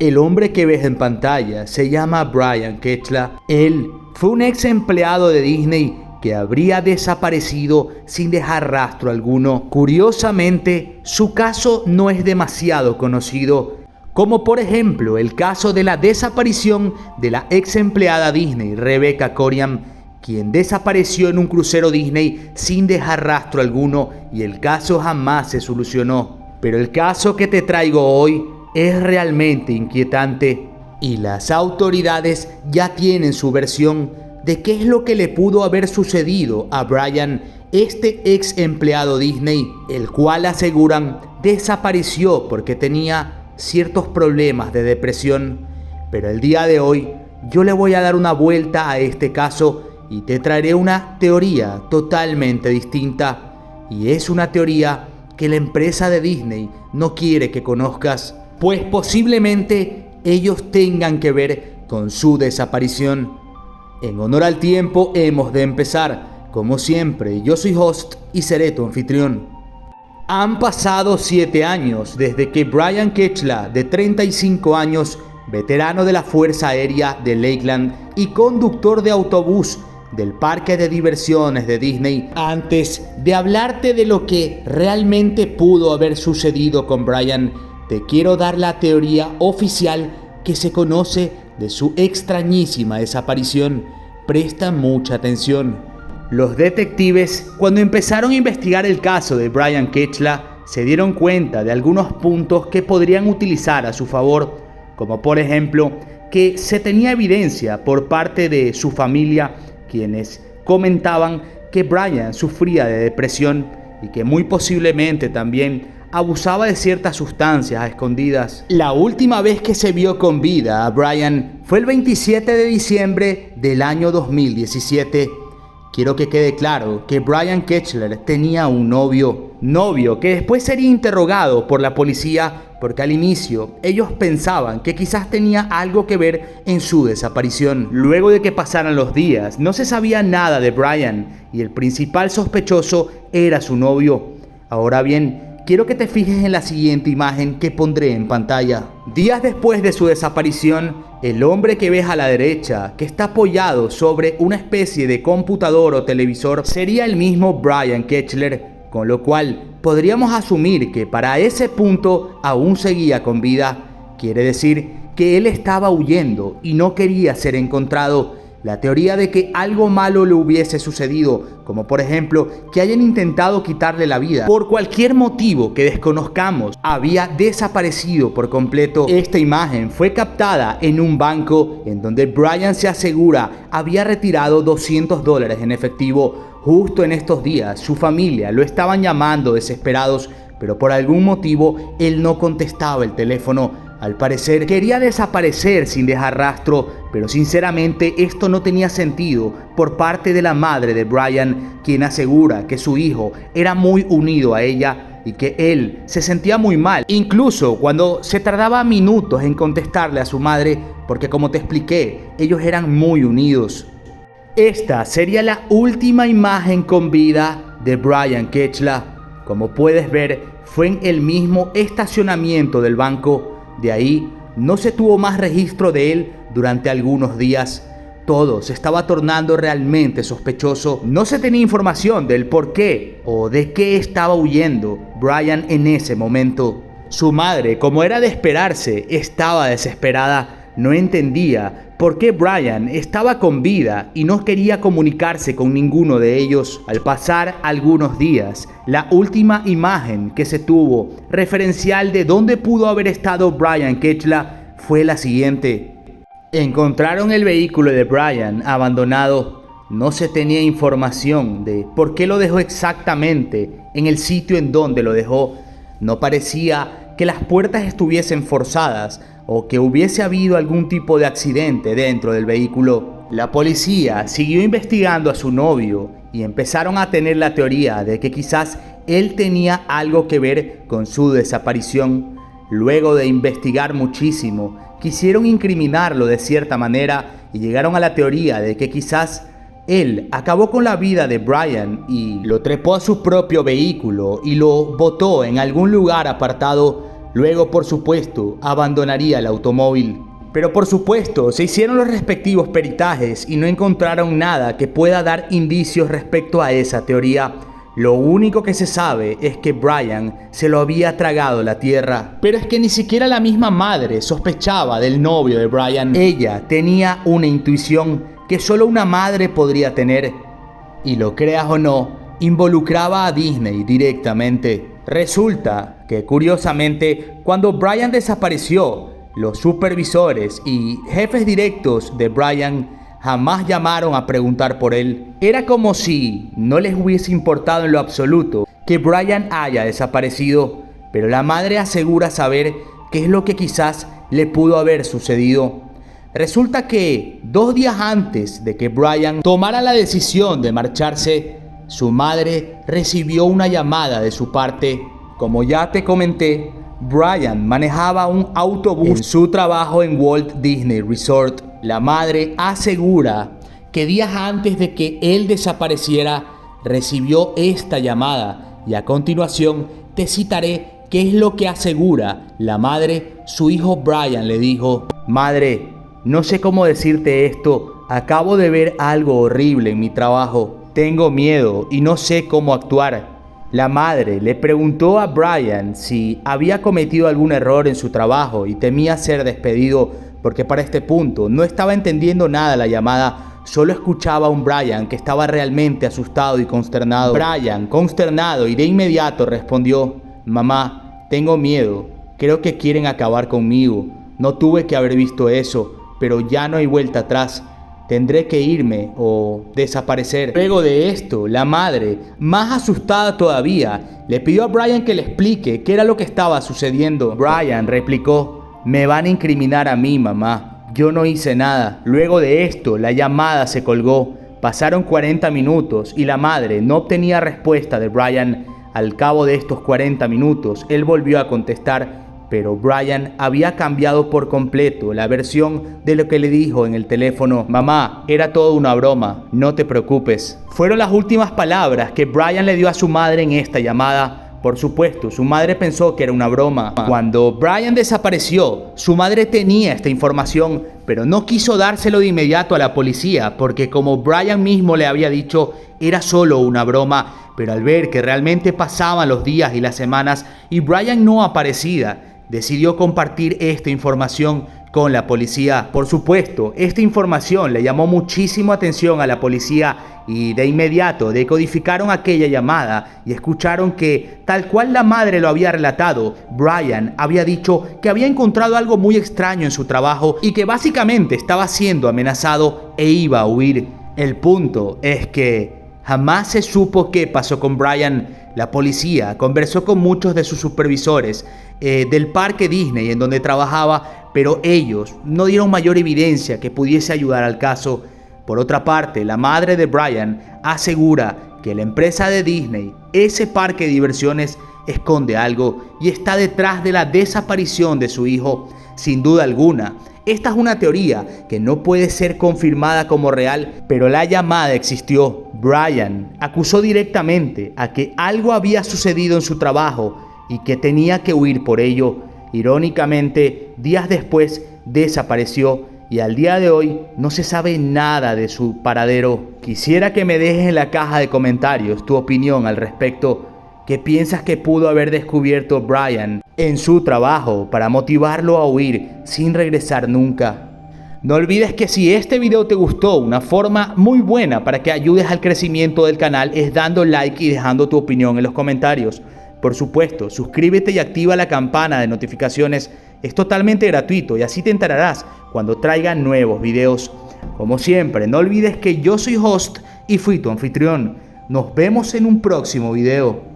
El hombre que ves en pantalla se llama Brian Ketchler. Él fue un ex empleado de Disney que habría desaparecido sin dejar rastro alguno. Curiosamente, su caso no es demasiado conocido, como por ejemplo el caso de la desaparición de la ex empleada Disney, Rebecca Coriam, quien desapareció en un crucero Disney sin dejar rastro alguno y el caso jamás se solucionó. Pero el caso que te traigo hoy es realmente inquietante y las autoridades ya tienen su versión de qué es lo que le pudo haber sucedido a Brian, este ex empleado Disney, el cual aseguran desapareció porque tenía ciertos problemas de depresión. Pero el día de hoy yo le voy a dar una vuelta a este caso y te traeré una teoría totalmente distinta. Y es una teoría que la empresa de Disney no quiere que conozcas, pues posiblemente ellos tengan que ver con su desaparición. En honor al tiempo hemos de empezar. Como siempre, yo soy host y seré tu anfitrión. Han pasado 7 años desde que Brian Ketchler, de 35 años, veterano de la Fuerza Aérea de Lakeland y conductor de autobús del parque de diversiones de Disney, antes de hablarte de lo que realmente pudo haber sucedido con Brian, te quiero dar la teoría oficial que se conoce de su extrañísima desaparición. Presta mucha atención. Los detectives, cuando empezaron a investigar el caso de Brian Ketchler, se dieron cuenta de algunos puntos que podrían utilizar a su favor, como por ejemplo que se tenía evidencia por parte de su familia, quienes comentaban que Brian sufría de depresión y que muy posiblemente también abusaba de ciertas sustancias a escondidas. La última vez que se vio con vida a Brian fue el 27 de diciembre del año 2017. Quiero que quede claro que Brian Ketchler tenía un novio que después sería interrogado por la policía porque al inicio ellos pensaban que quizás tenía algo que ver en su desaparición. Luego de que pasaran los días, no se sabía nada de Brian y el principal sospechoso era su novio. Ahora bien, quiero que te fijes en la siguiente imagen que pondré en pantalla. Días después de su desaparición, el hombre que ves a la derecha, que está apoyado sobre una especie de computador o televisor, sería el mismo Brian Ketchler, con lo cual podríamos asumir que para ese punto aún seguía con vida. Quiere decir que él estaba huyendo y no quería ser encontrado. La teoría de que algo malo le hubiese sucedido, como por ejemplo que hayan intentado quitarle la vida, por cualquier motivo que desconozcamos, había desaparecido por completo. Esta imagen fue captada en un banco en donde Brian se asegura había retirado $200 en efectivo. Justo en estos días su familia lo estaban llamando desesperados, pero por algún motivo él no contestaba el teléfono. Al parecer quería desaparecer sin dejar rastro, pero sinceramente esto no tenía sentido por parte de la madre de Brian, quien asegura que su hijo era muy unido a ella y que él se sentía muy mal, incluso cuando se tardaba minutos en contestarle a su madre, porque como te expliqué, ellos eran muy unidos. Esta sería la última imagen con vida de Brian Ketchler. Como puedes ver, fue en el mismo estacionamiento del banco. De ahí no se tuvo más registro de él durante algunos días. Todo se estaba tornando realmente sospechoso. No se tenía información del por qué o de qué estaba huyendo Brian en ese momento. Su madre, como era de esperarse, estaba desesperada. No entendía por qué Brian estaba con vida y no quería comunicarse con ninguno de ellos. Al pasar algunos días, la última imagen que se tuvo referencial de dónde pudo haber estado Brian Ketchler fue la siguiente. Encontraron el vehículo de Brian abandonado. No se tenía información de por qué lo dejó exactamente en el sitio en donde lo dejó. No parecía que las puertas estuviesen forzadas o que hubiese habido algún tipo de accidente dentro del vehículo. La policía siguió investigando a su novio y empezaron a tener la teoría de que quizás él tenía algo que ver con su desaparición. Luego de investigar muchísimo, quisieron incriminarlo de cierta manera y llegaron a la teoría de que quizás él acabó con la vida de Brian y lo trepó a su propio vehículo y lo botó en algún lugar apartado Luego, por supuesto, abandonaría el automóvil. Pero por supuesto, se hicieron los respectivos peritajes y no encontraron nada que pueda dar indicios respecto a esa teoría. Lo único que se sabe es que Brian se lo había tragado la tierra. Pero es que ni siquiera la misma madre sospechaba del novio de Brian. Ella tenía una intuición que solo una madre podría tener. Y lo creas o no, involucraba a Disney directamente. Resulta que curiosamente, cuando Brian desapareció, los supervisores y jefes directos de Brian jamás llamaron a preguntar por él. Era como si no les hubiese importado en lo absoluto que Brian haya desaparecido, pero la madre asegura saber qué es lo que quizás le pudo haber sucedido. Resulta que 2 días antes de que Brian tomara la decisión de marcharse, su madre recibió una llamada de su parte. Como ya te comenté, Brian manejaba un autobús en su trabajo en Walt Disney Resort. La madre asegura que días antes de que él desapareciera, recibió esta llamada y a continuación te citaré qué es lo que asegura la madre. Su hijo Brian le dijo: «Madre, no sé cómo decirte esto, acabo de ver algo horrible en mi trabajo. Tengo miedo y no sé cómo actuar». La madre le preguntó a Brian si había cometido algún error en su trabajo y temía ser despedido, porque para este punto no estaba entendiendo nada la llamada, solo escuchaba a un Brian que estaba realmente asustado y consternado. Brian, consternado y de inmediato respondió: «Mamá, tengo miedo, creo que quieren acabar conmigo, no tuve que haber visto eso, pero ya no hay vuelta atrás. Tendré que irme o desaparecer». Luego de esto, la madre, más asustada todavía, le pidió a Brian que le explique qué era lo que estaba sucediendo. Brian replicó: «Me van a incriminar a mí, mamá. Yo no hice nada». Luego de esto, la llamada se colgó. Pasaron 40 minutos y la madre no obtenía respuesta de Brian. Al cabo de estos 40 minutos, él volvió a contestar, pero Brian había cambiado por completo la versión de lo que le dijo en el teléfono. «Mamá, era todo una broma, no te preocupes». Fueron las últimas palabras que Brian le dio a su madre en esta llamada. Por supuesto, su madre pensó que era una broma. Cuando Brian desapareció, su madre tenía esta información, pero no quiso dárselo de inmediato a la policía, porque como Brian mismo le había dicho, era solo una broma. Pero al ver que realmente pasaban los días y las semanas y Brian no aparecía, decidió compartir esta información con la policía. Por supuesto, esta información le llamó muchísimo atención a la policía y de inmediato decodificaron aquella llamada y escucharon que, tal cual la madre lo había relatado, Brian había dicho que había encontrado algo muy extraño en su trabajo y que básicamente estaba siendo amenazado e iba a huir. El punto es que jamás se supo qué pasó con Brian. La policía conversó con muchos de sus supervisores del parque Disney en donde trabajaba, pero ellos no dieron mayor evidencia que pudiese ayudar al caso. Por otra parte, la madre de Brian asegura que la empresa de Disney, ese parque de diversiones, esconde algo y está detrás de la desaparición de su hijo. Sin duda alguna, esta es una teoría que no puede ser confirmada como real, pero la llamada existió. Brian acusó directamente a que algo había sucedido en su trabajo y que tenía que huir por ello. Irónicamente, días después desapareció y al día de hoy no se sabe nada de su paradero. Quisiera que me dejes en la caja de comentarios tu opinión al respecto. ¿Qué piensas que pudo haber descubierto Brian en su trabajo para motivarlo a huir sin regresar nunca? No olvides que si este video te gustó, una forma muy buena para que ayudes al crecimiento del canal es dando like y dejando tu opinión en los comentarios. Por supuesto, suscríbete y activa la campana de notificaciones. Es totalmente gratuito y así te enterarás cuando traiga nuevos videos. Como siempre, no olvides que yo soy host y fui tu anfitrión. Nos vemos en un próximo video.